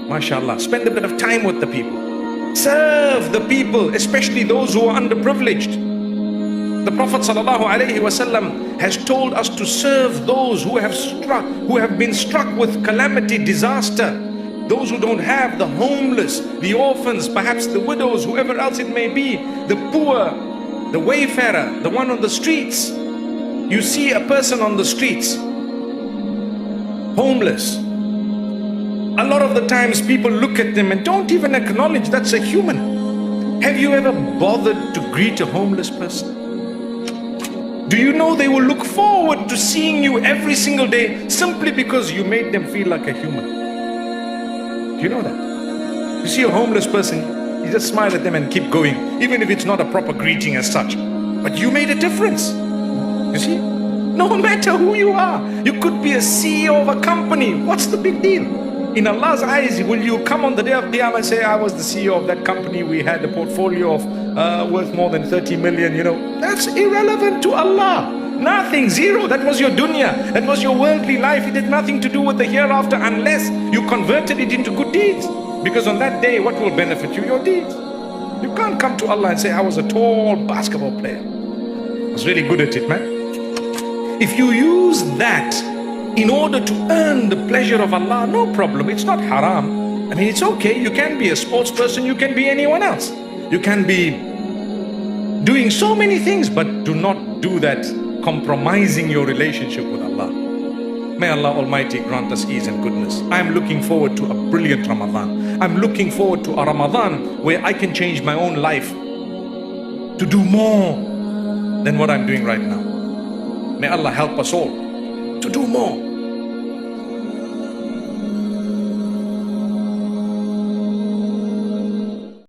MashaAllah, spend a bit of time with the people. Serve the people, especially those who are underprivileged. The Prophet ﷺ has told us to serve those who have been struck with calamity, disaster. Those who don't have, the homeless, the orphans, perhaps the widows, whoever else it may be, the poor, the wayfarer, the one on the streets. You see a person on the streets, homeless. A lot of the times people look at them and don't even acknowledge that's a human. Have you ever bothered to greet a homeless person? Do you know they will look forward to seeing you every single day simply because you made them feel like a human? Do you know that? You see a homeless person, you just smile at them and keep going, even if it's not a proper greeting as such. But you made a difference. You see? No matter who you are, you could be a CEO of a company. What's the big deal? In Allah's eyes, will you come on the day of Qiyamah and say, I was the CEO of that company, we had a portfolio of worth more than 30 million, you know? That's irrelevant to Allah. Nothing, zero. That was your dunya. That was your worldly life. It had nothing to do with the hereafter unless you converted it into good deeds. Because on that day, what will benefit you? Your deeds. You can't come to Allah and say, I was a tall basketball player. I was really good at it, man. If you use that in order to earn the pleasure of Allah, no problem. It's not haram. I mean, it's okay. You can be a sports person. You can be anyone else. You can be doing so many things, but do not do that compromising your relationship with Allah. May Allah Almighty grant us ease and goodness. I am looking forward to a brilliant Ramadan. I'm looking forward to a Ramadan where I can change my own life to do more than what I'm doing right now. May Allah help us all to do more.